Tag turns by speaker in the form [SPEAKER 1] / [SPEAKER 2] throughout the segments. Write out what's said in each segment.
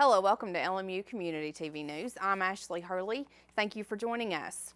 [SPEAKER 1] Hello, welcome to LMU Community TV News. I'm Ashley Hurley. Thank you for joining us.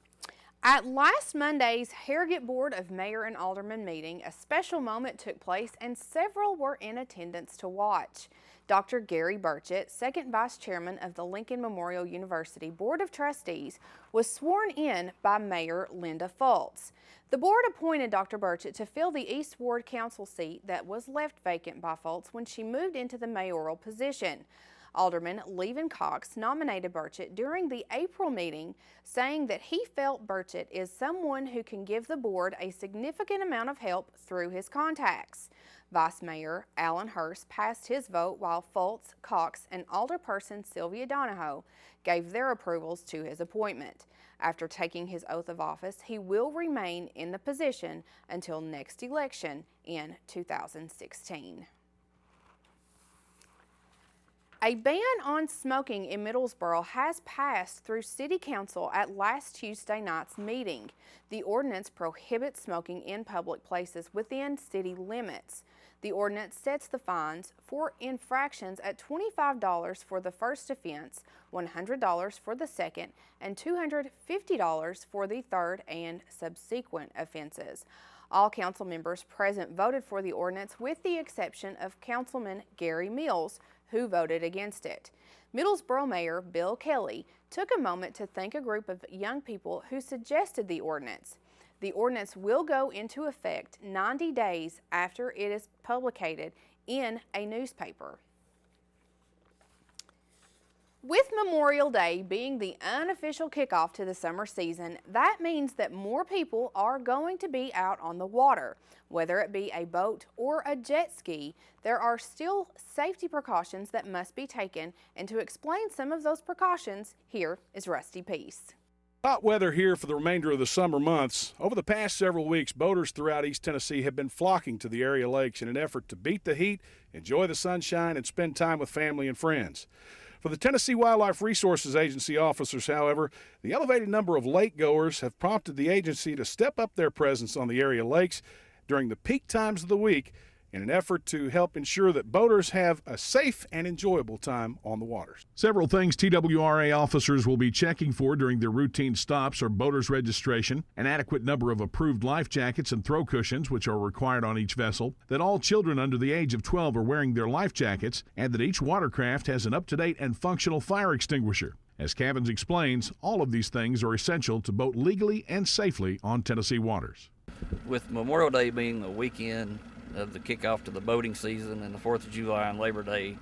[SPEAKER 1] At last Monday's Harrogate Board of Mayor and Alderman meeting, a special moment took place and several were in attendance to watch. Dr. Gary Burchett, second vice chairman of the Lincoln Memorial University Board of Trustees, was sworn in by Mayor Linda Fultz. The board appointed Dr. Burchett to fill the East Ward Council seat that was left vacant by Fultz when she moved into the mayoral position. Alderman Levin Cox nominated Burchett during the April meeting, saying that he felt Burchett is someone who can give the board a significant amount of help through his contacts. Vice Mayor Alan Hurst passed his vote while Fultz, Cox, and Alderperson Sylvia Donahoe gave their approvals to his appointment. After taking his oath of office, he will remain in the position until next election in 2016. A ban on smoking in Middlesboro has passed through City Council at last Tuesday night's meeting. The ordinance prohibits smoking in public places within city limits. The ordinance sets the fines for infractions at $25 for the first offense, $100 for the second, and $250 for the third and subsequent offenses. All council members present voted for the ordinance with the exception of Councilman Gary Mills, who voted against it. Middlesboro Mayor Bill Kelly took a moment to thank a group of young people who suggested the ordinance. The ordinance will go into effect 90 days after it is publicated in a newspaper. With Memorial Day being the unofficial kickoff to the summer season, that means that more people are going to be out on the water. Whether it be a boat or a jet ski, there are still safety precautions that must be taken, and to explain some of those precautions, here is Rusty Peace.
[SPEAKER 2] Hot weather here for the remainder of the summer months. Over the past several weeks, boaters throughout East Tennessee have been flocking to the area lakes in an effort to beat the heat, enjoy the sunshine, and spend time with family and friends. For the Tennessee Wildlife Resources Agency officers, however, the elevated number of lake goers have prompted the agency to step up their presence on the area lakes during the peak times of the week in an effort to help ensure that boaters have a safe and enjoyable time on the waters. Several things TWRA officers will be checking for during their routine stops are boaters' registration, an adequate number of approved life jackets and throw cushions, which are required on each vessel, that all children under the age of 12 are wearing their life jackets, and that each watercraft has an up-to-date and functional fire extinguisher. As Cavins explains, all of these things are essential to boat legally and safely on Tennessee waters.
[SPEAKER 3] With Memorial Day being the weekend of the kickoff to the boating season and the 4th of July and Labor Day,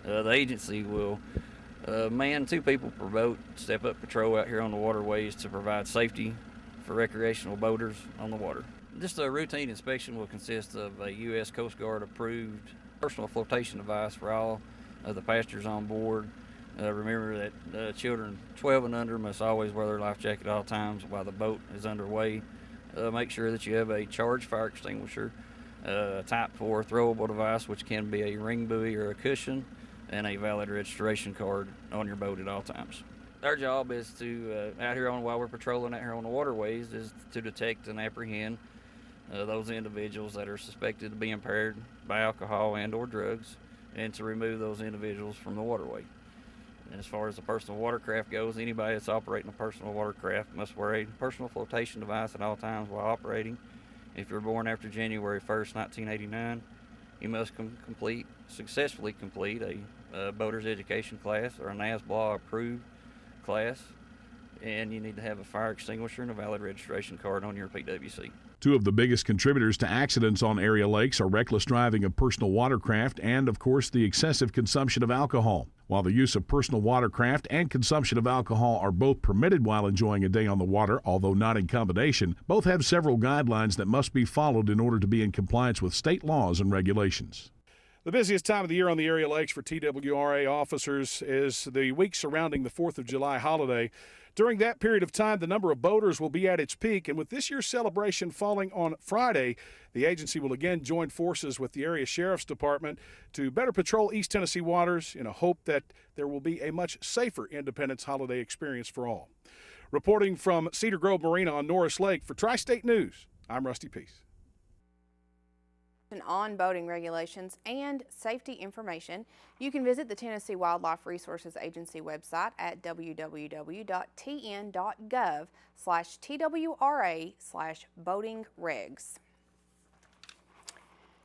[SPEAKER 3] the agency will man 2 people per boat, step up patrol out here on the waterways to provide safety for recreational boaters on the water. Just a routine inspection will consist of a U.S. Coast Guard approved personal flotation device for all of the passengers on board. Remember that children 12 and under must always wear their life jacket at all times while the boat is underway. Make sure that you have a charged fire extinguisher, a Type 4 throwable device, which can be a ring buoy or a cushion, and a valid registration card on your boat at all times. Our job is to, while we're patrolling out here on the waterways, is to detect and apprehend those individuals that are suspected to be impaired by alcohol and or drugs, and to remove those individuals from the waterway. And as far as the personal watercraft goes, anybody that's operating a personal watercraft must wear a personal flotation device at all times while operating. If you're born after January 1st, 1989, you must successfully complete a boater's education class or a NASBLA approved class, and you need to have a fire extinguisher and a valid registration card on your PWC.
[SPEAKER 2] 2 of the biggest contributors to accidents on area lakes are reckless driving of personal watercraft and, of course, the excessive consumption of alcohol. While the use of personal watercraft and consumption of alcohol are both permitted while enjoying a day on the water, although not in combination, both have several guidelines that must be followed in order to be in compliance with state laws and regulations. The busiest time of the year on the area lakes for TWRA officers is the week surrounding the 4th of July holiday. During that period of time, the number of boaters will be at its peak, and with this year's celebration falling on Friday, the agency will again join forces with the area sheriff's department to better patrol East Tennessee waters in a hope that there will be a much safer Independence holiday experience for all. Reporting from Cedar Grove Marina on Norris Lake for Tri-State News, I'm Rusty Peace.
[SPEAKER 1] on boating regulations and safety information, you can visit the Tennessee Wildlife Resources Agency website at www.tn.gov/TWRA/boating-regs.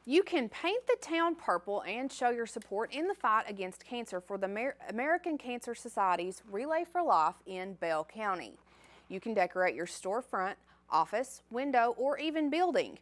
[SPEAKER 1] You can paint the town purple and show your support in the fight against cancer for the American Cancer Society's Relay for Life in Bell County. You can decorate your storefront, office, window, or even building.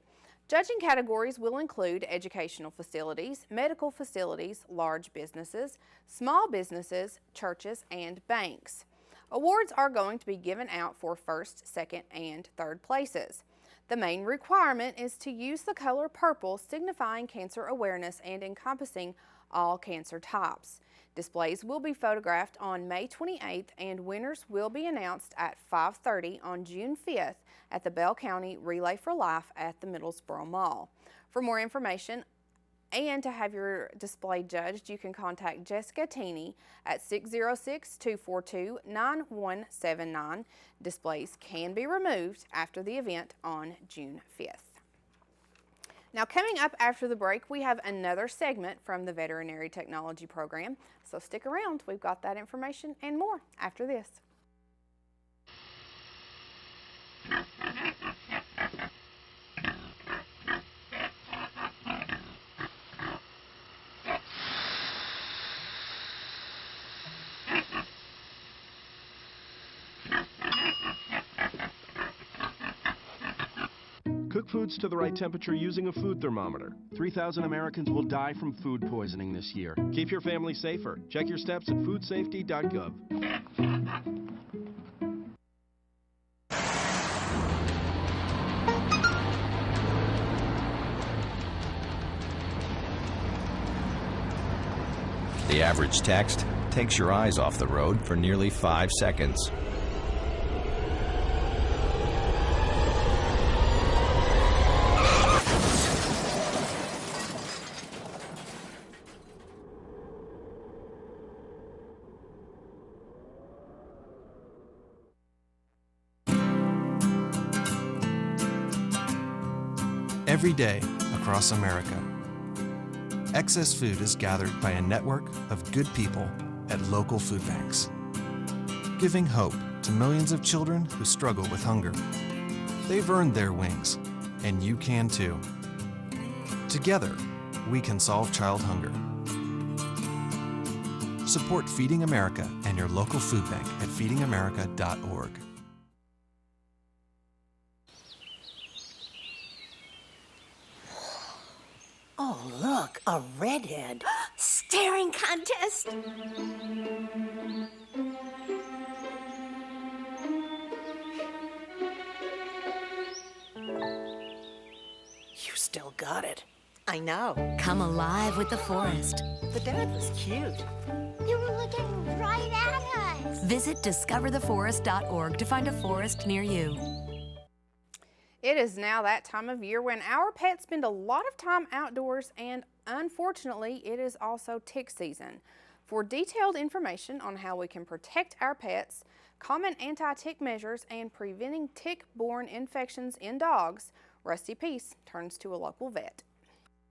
[SPEAKER 1] Judging categories will include educational facilities, medical facilities, large businesses, small businesses, churches, and banks. Awards are going to be given out for first, second, and third places. The main requirement is to use the color purple, signifying cancer awareness and encompassing all cancer types. Displays will be photographed on May 28th, and winners will be announced at 5:30 on June 5th at the Bell County Relay for Life at the Middlesboro Mall. For more information and to have your display judged, you can contact Jessica Teeney at 606-242-9179. Displays can be removed after the event on June 5th. Now, coming up after the break, we have another segment from the Veterinary Technology Program, so stick around. We've got that information and more after this.
[SPEAKER 4] Cook foods to the right temperature using a food thermometer. 3,000 Americans will die from food poisoning this year. Keep your family safer. Check your steps at foodsafety.gov.
[SPEAKER 5] The average text takes your eyes off the road for nearly 5 seconds.
[SPEAKER 6] Every day across America, excess food is gathered by a network of good people at local food banks, giving hope to millions of children who struggle with hunger. They've earned their wings, and you can too. Together, we can solve child hunger. Support Feeding America and your local food bank at feedingamerica.org.
[SPEAKER 7] Oh, look, a redhead. Staring contest. You still got it. I know.
[SPEAKER 8] Come alive with the forest.
[SPEAKER 7] The dad was cute.
[SPEAKER 8] You were looking right at us. Visit discovertheforest.org to find a forest near you.
[SPEAKER 1] It is now that time of year when our pets spend a lot of time outdoors, and unfortunately, it is also tick season. For detailed information on how we can protect our pets, common anti-tick measures, and preventing tick-borne infections in dogs, Rusty Peace turns to a local vet.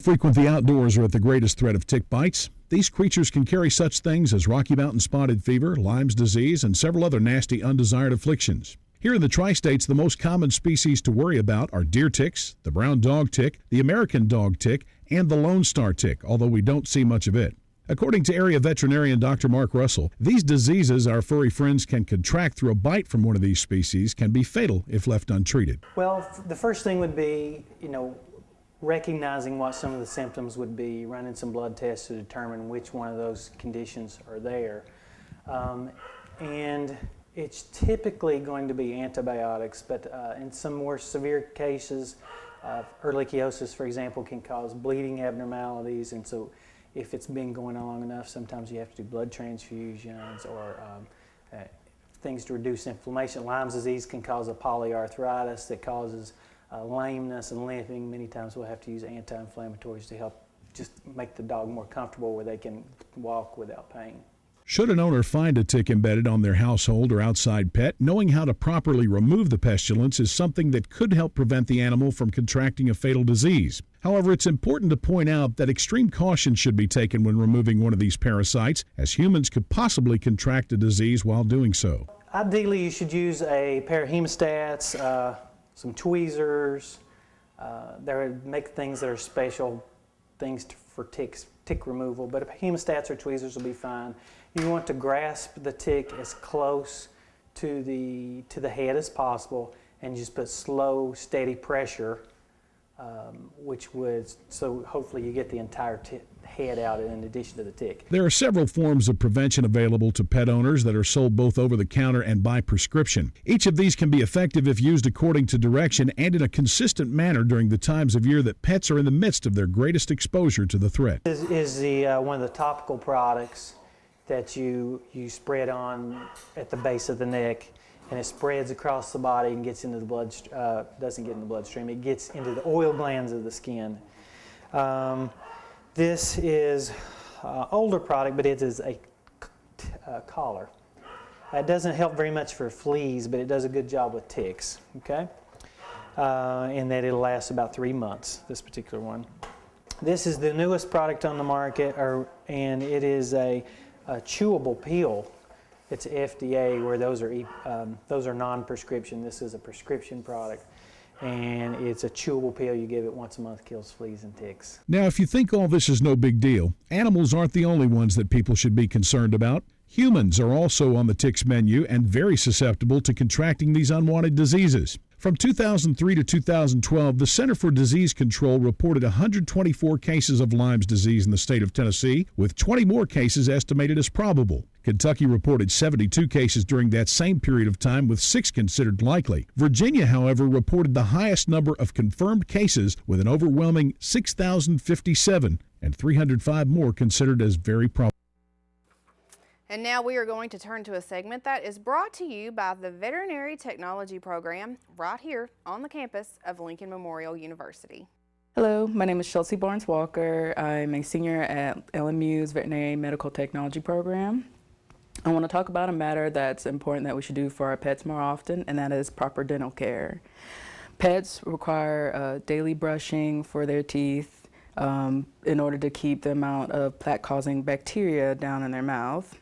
[SPEAKER 2] Frequent the outdoors are at the greatest threat of tick bites. These creatures can carry such things as Rocky Mountain spotted fever, Lyme's disease, and several other nasty undesired afflictions. Here in the tri-states, the most common species to worry about are deer ticks, the brown dog tick, the American dog tick, and the Lone Star tick, although we don't see much of it. According to area veterinarian Dr. Mark Russell, these diseases our furry friends can contract through a bite from one of these species can be fatal if left untreated.
[SPEAKER 9] Well, the first thing would be, recognizing what some of the symptoms would be, running some blood tests to determine which one of those conditions are there. And it's typically going to be antibiotics, but in some more severe cases, ehrlichiosis, for example, can cause bleeding abnormalities, and so if it's been going on long enough, sometimes you have to do blood transfusions or things to reduce inflammation. Lyme's disease can cause a polyarthritis that causes lameness and limping. Many times we'll have to use anti-inflammatories to help just make the dog more comfortable where they can walk without pain.
[SPEAKER 2] Should an owner find a tick embedded on their household or outside pet, knowing how to properly remove the pestilence is something that could help prevent the animal from contracting a fatal disease. However, it's important to point out that extreme caution should be taken when removing one of these parasites, as humans could possibly contract a disease while doing so.
[SPEAKER 9] Ideally, you should use a pair of hemostats, some tweezers. Make things that are special things for tick removal, but hemostats or tweezers will be fine. You want to grasp the tick as close to the head as possible, and just put slow, steady pressure, so hopefully you get the entire head out in addition to the tick.
[SPEAKER 2] There are several forms of prevention available to pet owners that are sold both over the counter and by prescription. Each of these can be effective if used according to direction and in a consistent manner during the times of year that pets are in the midst of their greatest exposure to the threat.
[SPEAKER 9] Is one of the topical products that you spread on at the base of the neck, and it spreads across the body and gets into the blood. Doesn't get in the bloodstream. It gets into the oil glands of the skin. This is an older product, but it is a collar. It doesn't help very much for fleas, but it does a good job with ticks. Okay, and that it'll last about 3 months. This particular one. This is the newest product on the market, and it is a chewable peel. It's FDA, where those are non-prescription. This is a prescription product, and it's a chewable pill. You give it once a month, kills fleas and ticks.
[SPEAKER 2] Now, if you think all this is no big deal, animals aren't the only ones that people should be concerned about. Humans are also on the ticks menu and very susceptible to contracting these unwanted diseases. From 2003 to 2012, the Center for Disease Control reported 124 cases of Lyme's disease in the state of Tennessee, with 20 more cases estimated as probable. Kentucky reported 72 cases during that same period of time, with 6 considered likely. Virginia, however, reported the highest number of confirmed cases, with an overwhelming 6,057, and 305 more considered as very probable.
[SPEAKER 1] And now we are going to turn to a segment that is brought to you by the Veterinary Technology Program right here on the campus of Lincoln Memorial University.
[SPEAKER 10] Hello, my name is Chelsea Barnes-Walker. I'm a senior at LMU's Veterinary Medical Technology Program. I want to talk about a matter that's important that we should do for our pets more often, and that is proper dental care. Pets require daily brushing for their teeth in order to keep the amount of plaque-causing bacteria down in their mouth.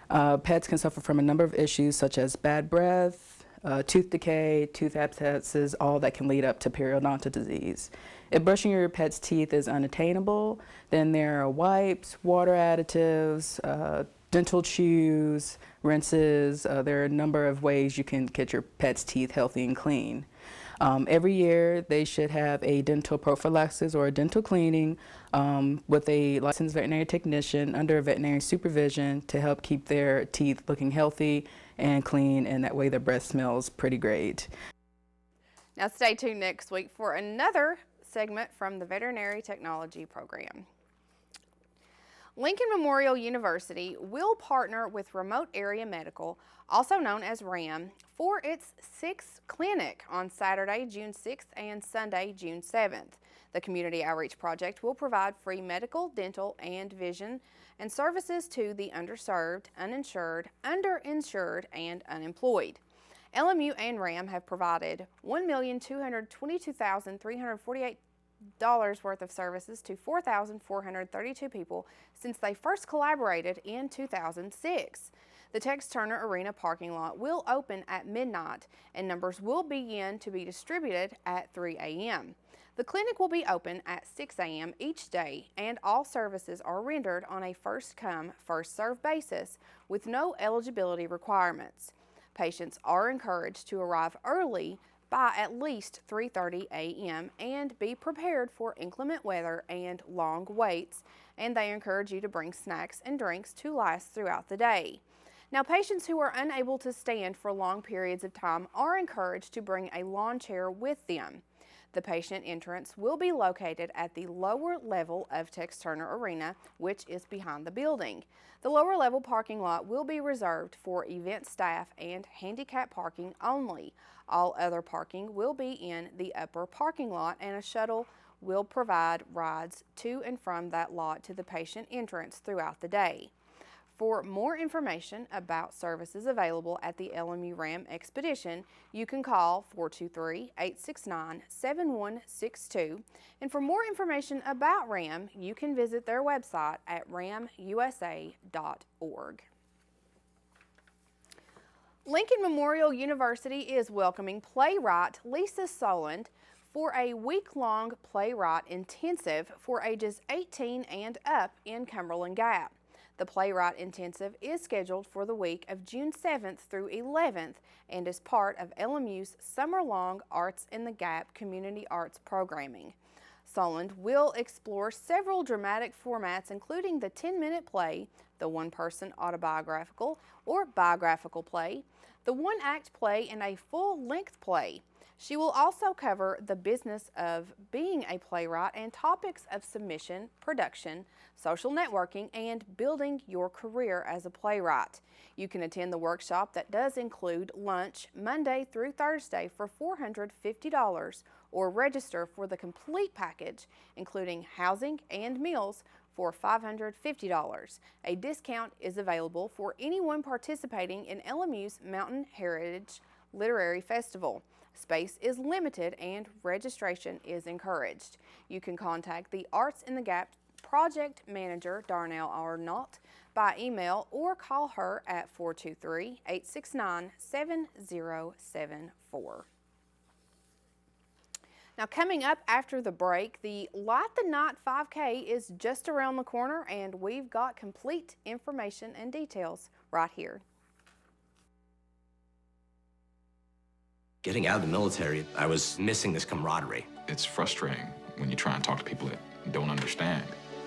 [SPEAKER 10] Pets can suffer from a number of issues such as bad breath, tooth decay, tooth abscesses, all that can lead up to periodontal disease. If brushing your pet's teeth is unattainable, then there are wipes, water additives, dental chews, rinses. There are a number of ways you can get your pet's teeth healthy and clean. Every year they should have a dental prophylaxis or a dental cleaning with a licensed veterinary technician under veterinary supervision to help keep their teeth looking healthy and clean, and that way their breath smells pretty great.
[SPEAKER 1] Now stay tuned next week for another segment from the Veterinary Technology Program. Lincoln Memorial University will partner with Remote Area Medical, also known as RAM, for its 6th clinic on Saturday, June 6th and Sunday, June 7th. The Community Outreach Project will provide free medical, dental, and vision and services to the underserved, uninsured, underinsured, and unemployed. LMU and RAM have provided $1,222,348 worth of services to 4,432 people since they first collaborated in 2006. The Tex Turner Arena parking lot will open at midnight, and numbers will begin to be distributed at 3 a.m. The clinic will be open at 6 a.m. each day, and all services are rendered on a first-come, first-served basis with no eligibility requirements. Patients are encouraged to arrive early by at least 3:30 a.m. and be prepared for inclement weather and long waits, and they encourage you to bring snacks and drinks to last throughout the day. Now, patients who are unable to stand for long periods of time are encouraged to bring a lawn chair with them. The patient entrance will be located at the lower level of Tex Turner Arena, which is behind the building. The lower level parking lot will be reserved for event staff and handicap parking only. All other parking will be in the upper parking lot, and a shuttle will provide rides to and from that lot to the patient entrance throughout the day. For more information about services available at the LMU Ram Expedition, you can call 423-869-7162. And for more information about RAM, you can visit their website at ramusa.org. Lincoln Memorial University is welcoming playwright Lisa Soland for a week-long playwright intensive for ages 18 and up in Cumberland Gap. The Playwright Intensive is scheduled for the week of June 7th through 11th and is part of LMU's summer-long Arts in the Gap community arts programming. Soland will explore several dramatic formats, including the 10-minute play, the one-person autobiographical or biographical play, the one-act play, and a full-length play. She will also cover the business of being a playwright and topics of submission, production, social networking, and building your career as a playwright. You can attend the workshop that does include lunch Monday through Thursday for $450 or register for the complete package, including housing and meals, for $550. A discount is available for anyone participating in LMU's Mountain Heritage Literary Festival. Space is limited and registration is encouraged. You can contact the Arts in the Gap project manager, Darnell Arnault, by email or call her at 423-869-7074. Now, coming up after the break, the Light the Night 5K is just around the corner, and we've got complete information and details right here.
[SPEAKER 11] Getting out of the military, I was missing this camaraderie.
[SPEAKER 12] It's frustrating when you try and talk to people that don't understand.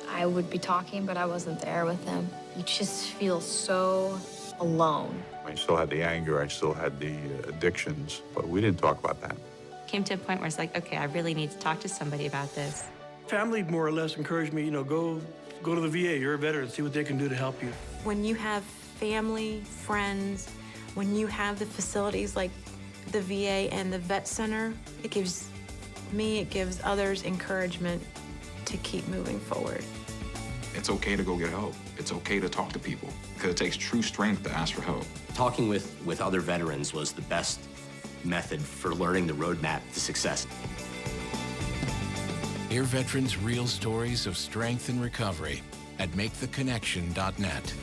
[SPEAKER 13] I would be talking, but I wasn't there with them. You just feel so alone.
[SPEAKER 14] I still had the anger, I still had the addictions, but we didn't talk about that.
[SPEAKER 15] Came to a point where it's like, okay, I really need to talk to somebody about this.
[SPEAKER 16] Family more or less encouraged me, go to the VA, you're a veteran, see what they can do to help you.
[SPEAKER 17] When you have family, friends, when you have the facilities like the VA and the Vet Center, it gives me, it gives others encouragement to keep moving forward.
[SPEAKER 12] It's okay to go get help. It's okay to talk to people, because it takes true strength to ask for help.
[SPEAKER 11] Talking with other veterans was the best method for learning the roadmap to success.
[SPEAKER 18] Hear veterans' real stories of strength and recovery at maketheconnection.net.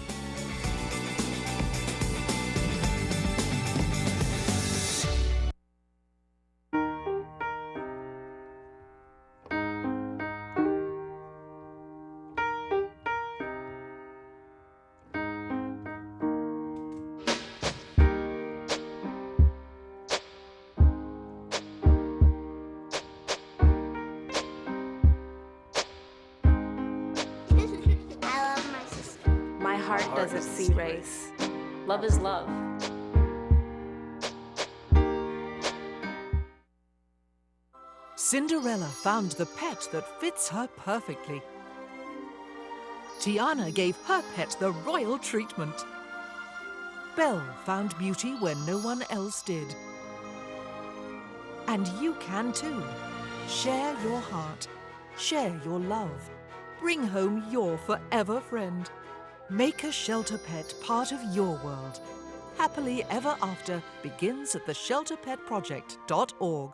[SPEAKER 19] Heart doesn't see race. Love is love.
[SPEAKER 20] Cinderella found the pet that fits her perfectly. Tiana gave her pet the royal treatment. Belle found beauty where no one else did. And you can too. Share your heart. Share your love. Bring home your forever friend. Make a shelter pet part of your world. Happily Ever After begins at theshelterpetproject.org.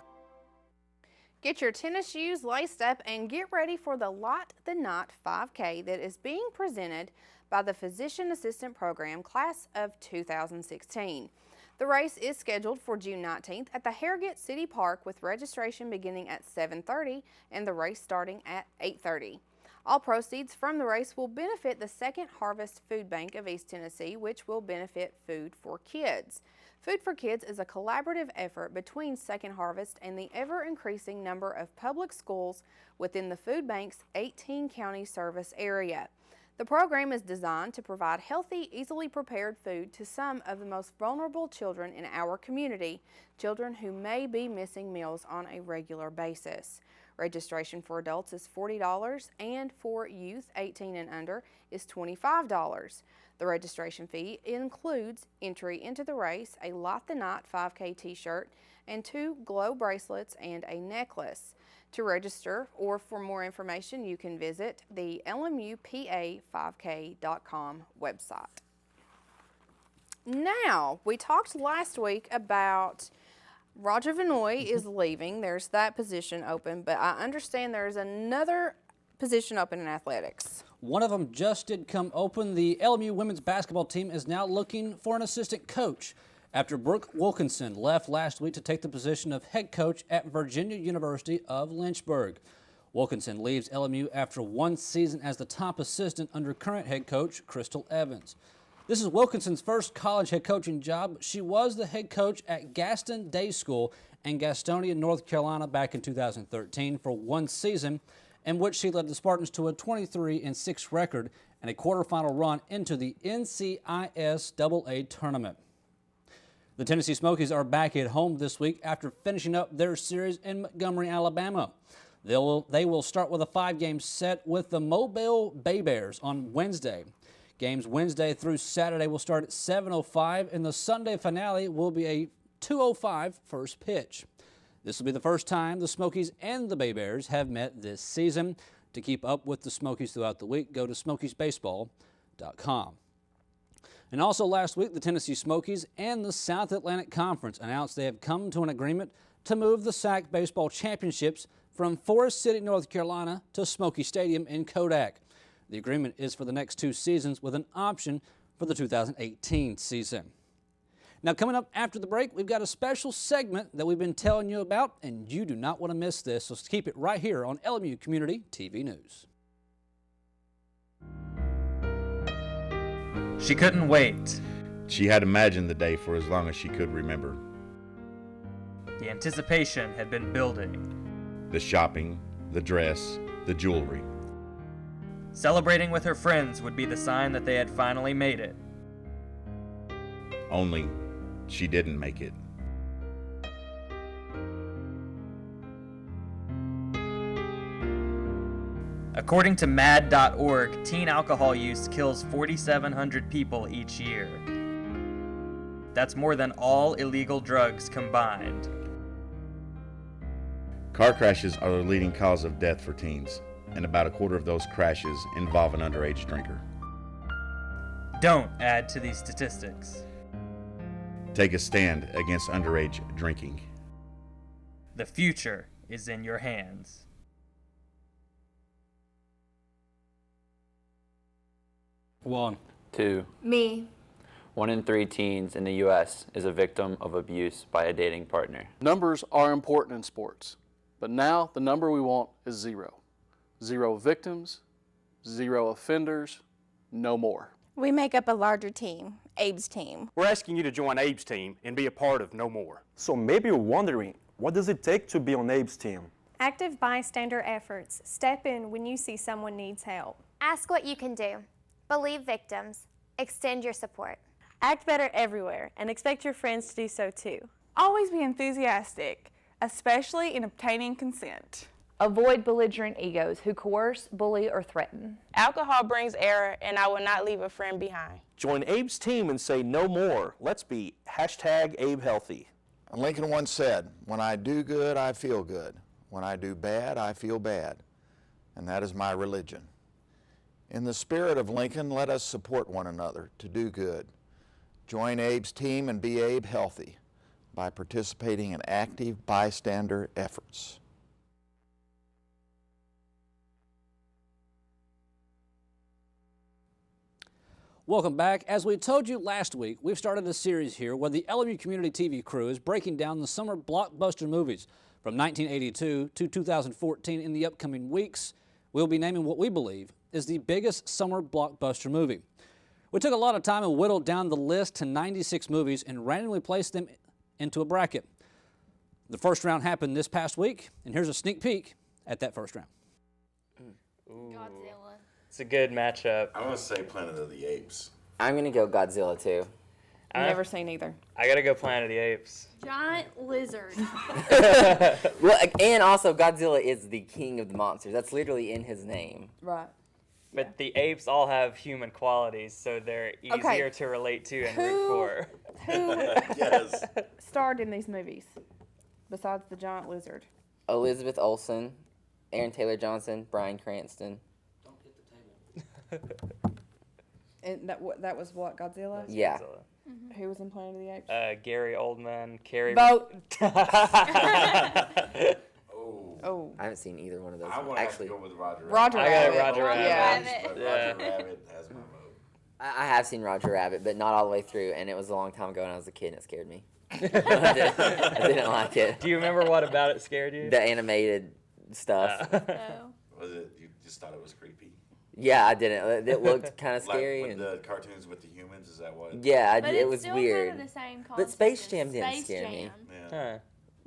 [SPEAKER 1] Get your tennis shoes laced up and get ready for the Light the Night 5K that is being presented by the Physician Assistant Program Class of 2016. The race is scheduled for June 19th at the Harrogate City Park, with registration beginning at 7:30 and the race starting at 8:30. All proceeds from the race will benefit the Second Harvest Food Bank of East Tennessee, which will benefit Food for Kids. Food for Kids is a collaborative effort between Second Harvest and the ever-increasing number of public schools within the food bank's 18-county service area. The program is designed to provide healthy, easily prepared food to some of the most vulnerable children in our community, children who may be missing meals on a regular basis. Registration for adults is $40 and for youth 18 and under is $25. The registration fee includes entry into the race, a Light the Night 5K t-shirt, and 2 glow bracelets and a necklace. To register or for more information, you can visit the LMUPA5K.com website. Now, we talked last week about Roger Vanoy is leaving. There's that position open, but I understand there's another position open in athletics.
[SPEAKER 21] One of them just did come open. The LMU women's basketball team is now looking for an assistant coach after Brooke Wilkinson left last week to take the position of head coach at Virginia University of Lynchburg. Wilkinson leaves LMU after 1 season as the top assistant under current head coach Crystal Evans. This is Wilkinson's first college head coaching job. She was the head coach at Gaston Day School in Gastonia, North Carolina back in 2013 for 1 season, in which she led the Spartans to a 23-6 record and a quarterfinal run into the NCIS AA tournament. The Tennessee Smokies are back at home this week after finishing up their series in Montgomery, Alabama. They will start with a 5-game set with the Mobile Bay Bears on Wednesday. Games Wednesday through Saturday will start at 7:05, and the Sunday finale will be a 2:05 first pitch. This will be the first time the Smokies and the Bay Bears have met this season. To keep up with the Smokies throughout the week, go to SmokiesBaseball.com. And also last week, the Tennessee Smokies and the South Atlantic Conference announced they have come to an agreement to move the SAC Baseball Championships from Forest City, North Carolina to Smoky Stadium in Kodak. The agreement is for the next 2 seasons with an option for the 2018 season. Now, coming up after the break, we've got a special segment that we've been telling you about, and you do not want to miss this, so keep it right here on LMU Community TV News.
[SPEAKER 22] She couldn't wait.
[SPEAKER 23] She had imagined the day for as long as she could remember.
[SPEAKER 22] The anticipation had been building.
[SPEAKER 23] The shopping, the dress, the jewelry.
[SPEAKER 22] Celebrating with her friends would be the sign that they had finally made it.
[SPEAKER 23] Only she didn't make it.
[SPEAKER 22] According to MAD.org, teen alcohol use kills 4,700 people each year. That's more than all illegal drugs combined.
[SPEAKER 23] Car crashes are the leading cause of death for teens, and about a quarter of those crashes involve an underage drinker.
[SPEAKER 22] Don't add to these statistics.
[SPEAKER 23] Take a stand against underage drinking.
[SPEAKER 22] The future is in your hands.
[SPEAKER 24] One.
[SPEAKER 25] Two.
[SPEAKER 26] Me.
[SPEAKER 25] 1 in 3 teens in the U.S. is a victim of abuse by a dating partner.
[SPEAKER 27] Numbers are important in sports, but now the number we want is 0. 0 victims, 0 offenders, no more.
[SPEAKER 26] We make up a larger team, Abe's team.
[SPEAKER 28] We're asking you to join Abe's team and be a part of No More.
[SPEAKER 29] So maybe you're wondering, what does it take to be on Abe's team?
[SPEAKER 30] Active bystander efforts. Step in when you see someone needs help.
[SPEAKER 31] Ask what you can do. Believe victims. Extend your support.
[SPEAKER 30] Act better everywhere and expect your friends to do so too.
[SPEAKER 32] Always be enthusiastic, especially in obtaining consent.
[SPEAKER 33] Avoid belligerent egos who coerce, bully, or threaten.
[SPEAKER 34] Alcohol brings error, and I will not leave a friend behind.
[SPEAKER 28] Join Abe's team and say no more. Let's be #AbeHealthy.
[SPEAKER 35] Lincoln once said, "When I do good, I feel good. When I do bad, I feel bad. And that is my religion." In the spirit of Lincoln, let us support one another to do good. Join Abe's team and be Abe healthy by participating in active bystander efforts.
[SPEAKER 21] Welcome back. As we told you last week, we've started a series here where the LMU Community TV crew is breaking down the summer blockbuster movies from 1982 to 2014 in the upcoming weeks. We'll be naming what we believe is the biggest summer blockbuster movie. We took a lot of time and whittled down the list to 96 movies and randomly placed them into a bracket. The first round happened this past week, and here's a sneak peek at that first round.
[SPEAKER 26] Godzilla.
[SPEAKER 22] It's a good matchup.
[SPEAKER 23] I want to say Planet of the Apes.
[SPEAKER 25] I'm going to go Godzilla too.
[SPEAKER 1] I've never seen either.
[SPEAKER 22] I gotta go Planet of the Apes.
[SPEAKER 26] Giant lizard.
[SPEAKER 25] Well, and also Godzilla is the king of the monsters. That's literally in his name.
[SPEAKER 1] Right.
[SPEAKER 22] But the apes all have human qualities, so they're easier to relate to and root for.
[SPEAKER 1] Who starred in these movies besides the giant lizard?
[SPEAKER 25] Elizabeth Olsen, Aaron Taylor Johnson, Bryan Cranston.
[SPEAKER 1] And that was what, Godzilla?
[SPEAKER 25] Yeah.
[SPEAKER 1] Who was in Planet of the Apes?
[SPEAKER 22] Gary Oldman, Carrie.
[SPEAKER 1] Vote.
[SPEAKER 25] Oh. I haven't seen either one of those.
[SPEAKER 2] I want
[SPEAKER 25] Actually,
[SPEAKER 2] to go with Roger Rabbit.
[SPEAKER 1] Roger
[SPEAKER 22] I
[SPEAKER 1] Rabbit.
[SPEAKER 22] got Roger Rabbit.
[SPEAKER 1] Yeah.
[SPEAKER 2] But
[SPEAKER 22] Yeah.
[SPEAKER 2] Roger Rabbit has my vote.
[SPEAKER 25] I have seen Roger Rabbit, but not all the way through, and it was a long time ago when I was a kid, and it scared me. I didn't like it.
[SPEAKER 22] Do you remember what about it scared you?
[SPEAKER 25] The animated stuff.
[SPEAKER 2] Was it? You just thought it was creepy?
[SPEAKER 25] Yeah, I didn't. It looked kind of scary.
[SPEAKER 2] Like with
[SPEAKER 25] and
[SPEAKER 2] the cartoons with the humans, is that what?
[SPEAKER 25] yeah,
[SPEAKER 26] But
[SPEAKER 25] it
[SPEAKER 26] it's
[SPEAKER 25] was
[SPEAKER 26] still
[SPEAKER 25] weird.
[SPEAKER 26] kind of the same
[SPEAKER 25] But
[SPEAKER 26] concept
[SPEAKER 25] Space
[SPEAKER 26] as
[SPEAKER 25] Jam didn't
[SPEAKER 26] Space
[SPEAKER 25] scare me.
[SPEAKER 26] Jam.
[SPEAKER 22] Huh.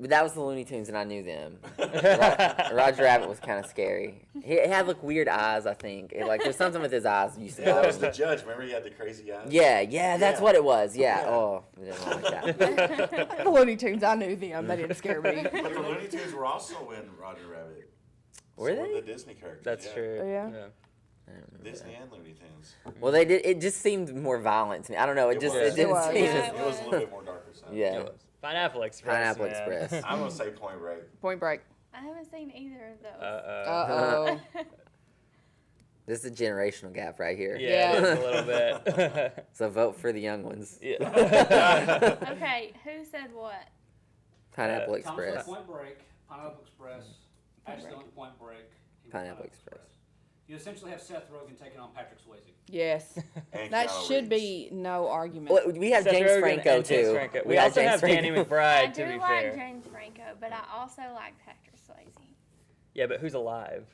[SPEAKER 25] But that was the Looney Tunes, and I knew them. Roger Rabbit was kind of scary. He had like weird eyes, I think. Like there's something with his eyes used to
[SPEAKER 2] Yeah, that
[SPEAKER 25] bother
[SPEAKER 2] was
[SPEAKER 25] me.
[SPEAKER 2] the judge. Remember he had the crazy eyes?
[SPEAKER 25] Yeah, that's what it was. Yeah.
[SPEAKER 2] Yeah.
[SPEAKER 25] Oh, I didn't like that.
[SPEAKER 1] The Looney Tunes, I knew them. They didn't scare me.
[SPEAKER 2] But the Looney Tunes were also in Roger Rabbit.
[SPEAKER 25] Were
[SPEAKER 2] So
[SPEAKER 25] they?
[SPEAKER 2] were the Disney characters.
[SPEAKER 22] That's
[SPEAKER 2] yeah.
[SPEAKER 22] true.
[SPEAKER 1] Yeah.
[SPEAKER 2] Disney and Looney Tunes.
[SPEAKER 25] Well, they did. It just seemed more violent to me. I don't know. It
[SPEAKER 2] was.
[SPEAKER 25] didn't
[SPEAKER 1] was.
[SPEAKER 25] seem.
[SPEAKER 2] It was a little bit more darker side.
[SPEAKER 25] Yeah.
[SPEAKER 22] Pineapple Express.
[SPEAKER 25] Pineapple
[SPEAKER 22] man.
[SPEAKER 25] Express.
[SPEAKER 2] I'm gonna say Point Break.
[SPEAKER 1] Point Break.
[SPEAKER 26] I haven't seen either of those.
[SPEAKER 1] Uh-oh.
[SPEAKER 25] This is a generational gap right here.
[SPEAKER 22] Yeah, just a little bit.
[SPEAKER 25] So vote for the young ones.
[SPEAKER 22] Yeah.
[SPEAKER 26] Okay, who said what?
[SPEAKER 25] Pineapple
[SPEAKER 21] Thomas went
[SPEAKER 25] Express.
[SPEAKER 21] Point Break, Pineapple Express, Ashley went Point Break, and
[SPEAKER 25] Pineapple Express.
[SPEAKER 21] You essentially have Seth Rogen taking on Patrick Swayze.
[SPEAKER 1] Yes.
[SPEAKER 2] And
[SPEAKER 1] That
[SPEAKER 2] Keanu
[SPEAKER 1] should
[SPEAKER 2] Reeves.
[SPEAKER 1] be no argument.
[SPEAKER 25] Well, we have
[SPEAKER 22] Seth
[SPEAKER 25] James
[SPEAKER 22] Rogen
[SPEAKER 25] Franco
[SPEAKER 22] and James
[SPEAKER 25] too.
[SPEAKER 22] Franco. We also
[SPEAKER 25] James
[SPEAKER 22] have Danny
[SPEAKER 25] Franco.
[SPEAKER 26] I
[SPEAKER 22] McBride,
[SPEAKER 26] do
[SPEAKER 22] to be
[SPEAKER 26] like
[SPEAKER 22] fair.
[SPEAKER 26] James Franco, but I also like Patrick Swayze.
[SPEAKER 22] Yeah, but who's alive?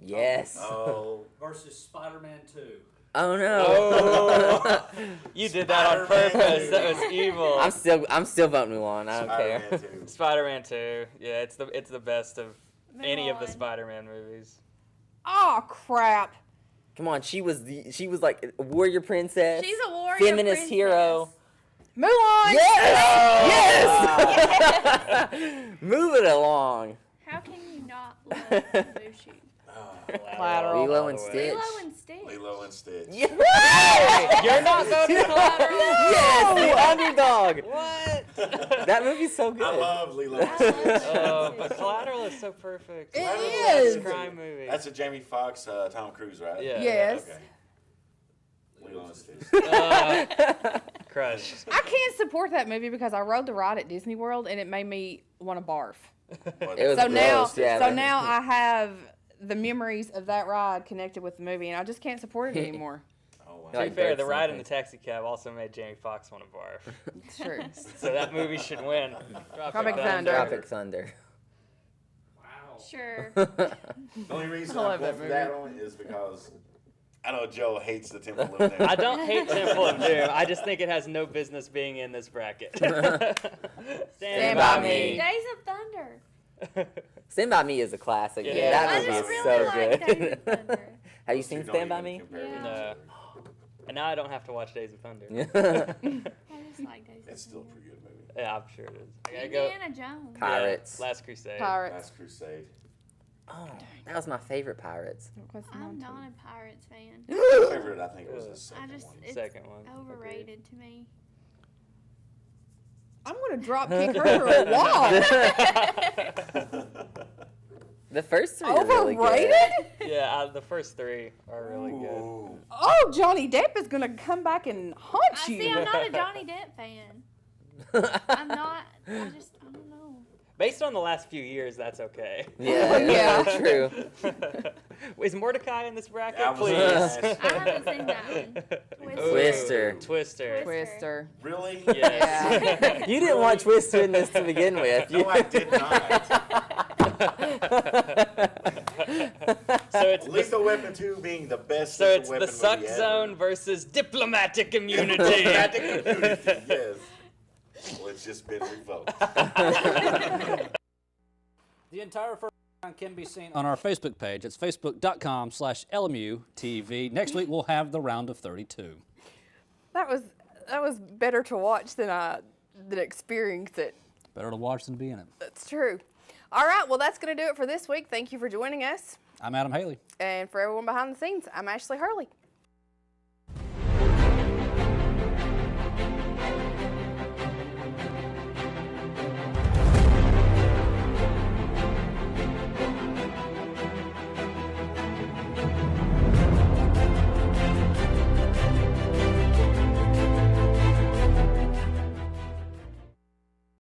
[SPEAKER 25] Yes.
[SPEAKER 2] Oh.
[SPEAKER 21] Versus Spider-Man 2.
[SPEAKER 25] Oh no.
[SPEAKER 22] Oh, you did that on purpose. That was evil.
[SPEAKER 25] I'm still voting Mulan. I don't care.
[SPEAKER 2] Spider-Man 2.
[SPEAKER 22] Spider-Man 2. Yeah, it's the best of any of the Spider-Man movies.
[SPEAKER 1] Oh, crap.
[SPEAKER 25] Come on, she was like a warrior princess.
[SPEAKER 26] She's a warrior
[SPEAKER 25] feminist
[SPEAKER 26] princess.
[SPEAKER 25] hero.
[SPEAKER 1] Mulan!
[SPEAKER 25] Yes! Yes! Move it along.
[SPEAKER 26] How can you not love Mushu?
[SPEAKER 1] Collateral.
[SPEAKER 25] Lilo and Stitch.
[SPEAKER 26] Lilo and Stitch.
[SPEAKER 2] Lilo and Stitch.
[SPEAKER 25] Yes!
[SPEAKER 22] You're not voting Collateral?
[SPEAKER 25] Yes, the underdog. What? That movie's so good.
[SPEAKER 2] I love Lilo and Stitch.
[SPEAKER 22] But Collateral is so perfect.
[SPEAKER 1] It
[SPEAKER 22] It's
[SPEAKER 1] is.
[SPEAKER 22] a crime movie.
[SPEAKER 2] That's a Jamie Foxx, Tom Cruise, right?
[SPEAKER 22] Yeah.
[SPEAKER 1] Yes.
[SPEAKER 2] Okay. Lilo and Stitch.
[SPEAKER 22] Crush.
[SPEAKER 1] I can't support that movie because I rode the ride at Disney World and it made me want to barf.
[SPEAKER 25] It was
[SPEAKER 1] So now,
[SPEAKER 25] gross, yeah,
[SPEAKER 1] so
[SPEAKER 25] but-
[SPEAKER 1] now I have the memories of that ride connected with the movie, and I just can't support it anymore.
[SPEAKER 2] Oh, wow.
[SPEAKER 22] To be
[SPEAKER 25] Like
[SPEAKER 22] fair,
[SPEAKER 25] birds
[SPEAKER 22] the ride in
[SPEAKER 25] and
[SPEAKER 22] the taxi cab also made Jamie Foxx want to barf.
[SPEAKER 1] It's true.
[SPEAKER 22] So that movie should win.
[SPEAKER 1] Tropic Thunder.
[SPEAKER 25] Tropic Thunder.
[SPEAKER 26] Sure.
[SPEAKER 2] The only reason
[SPEAKER 1] I
[SPEAKER 2] I
[SPEAKER 1] love
[SPEAKER 2] vote
[SPEAKER 1] that
[SPEAKER 2] for
[SPEAKER 1] movie.
[SPEAKER 2] that one is because I know Joe hates the Temple of Doom.
[SPEAKER 22] I don't hate Temple of Doom. I just think it has no business being in this bracket. Stand
[SPEAKER 25] by me.
[SPEAKER 26] Days of Thunder.
[SPEAKER 25] Stand By Me is a classic.
[SPEAKER 22] Yeah.
[SPEAKER 25] Yeah, that
[SPEAKER 26] I
[SPEAKER 25] movie
[SPEAKER 26] just
[SPEAKER 25] is
[SPEAKER 26] really
[SPEAKER 25] so
[SPEAKER 26] like
[SPEAKER 25] good.
[SPEAKER 26] Days of Thunder.
[SPEAKER 25] Have you
[SPEAKER 2] Those
[SPEAKER 25] seen
[SPEAKER 2] two don't
[SPEAKER 25] Stand By
[SPEAKER 2] even
[SPEAKER 25] Me?
[SPEAKER 2] compare to
[SPEAKER 26] Yeah.
[SPEAKER 2] each
[SPEAKER 22] No.
[SPEAKER 2] other.
[SPEAKER 22] And now I don't have to watch Days of Thunder.
[SPEAKER 26] I just like Days
[SPEAKER 2] It's
[SPEAKER 26] of
[SPEAKER 2] still a
[SPEAKER 26] Thunder.
[SPEAKER 2] pretty good movie.
[SPEAKER 22] Yeah, I'm sure it is. I gotta go.
[SPEAKER 26] Indiana Jones.
[SPEAKER 25] Pirates.
[SPEAKER 22] Yeah, Last Crusade.
[SPEAKER 1] Pirates.
[SPEAKER 2] Last Crusade.
[SPEAKER 25] Oh, that was my favorite Pirates.
[SPEAKER 26] I'm not a Pirates fan.
[SPEAKER 2] My favorite, I think, was the
[SPEAKER 26] I
[SPEAKER 2] second
[SPEAKER 26] just
[SPEAKER 2] one.
[SPEAKER 26] it's
[SPEAKER 22] Second one.
[SPEAKER 26] overrated to me.
[SPEAKER 1] I'm going to drop kick her through a wall.
[SPEAKER 25] The first three are really good.
[SPEAKER 1] Overrated?
[SPEAKER 22] Yeah, the first three are really good.
[SPEAKER 1] Oh, Johnny Depp is going to come back and haunt
[SPEAKER 26] I
[SPEAKER 1] you.
[SPEAKER 26] see. I'm not a Johnny Depp fan. I'm not. I don't know.
[SPEAKER 22] Based on the last few years, that's okay.
[SPEAKER 25] Yeah,
[SPEAKER 1] Yeah.
[SPEAKER 25] true.
[SPEAKER 22] Is Mordecai in this bracket,
[SPEAKER 2] I was
[SPEAKER 22] please?
[SPEAKER 26] I haven't seen that one.
[SPEAKER 25] Twister.
[SPEAKER 22] Twister.
[SPEAKER 1] Twister.
[SPEAKER 2] Really?
[SPEAKER 22] Yes.
[SPEAKER 25] You didn't want Twister in this to begin with.
[SPEAKER 2] No, I did not.
[SPEAKER 22] So it's
[SPEAKER 2] Lethal Weapon 2 being the best
[SPEAKER 22] So
[SPEAKER 2] lethal
[SPEAKER 22] it's
[SPEAKER 2] weapon
[SPEAKER 22] the suck
[SPEAKER 2] movie
[SPEAKER 22] zone
[SPEAKER 2] ever.
[SPEAKER 22] versus diplomatic immunity.
[SPEAKER 2] Diplomatic immunity, yes. Well, it's just been revoked.
[SPEAKER 21] The entire first round can be seen on our Facebook page. It's facebook.com/LMU TV. Next week we'll have the round of 32.
[SPEAKER 1] That was better to watch than experience it.
[SPEAKER 21] Better to watch than be in it.
[SPEAKER 1] That's true. All right, well, that's going to do it for this week. Thank you for joining us.
[SPEAKER 21] I'm Adam Haley.
[SPEAKER 1] And for everyone behind the scenes, I'm Ashley Hurley.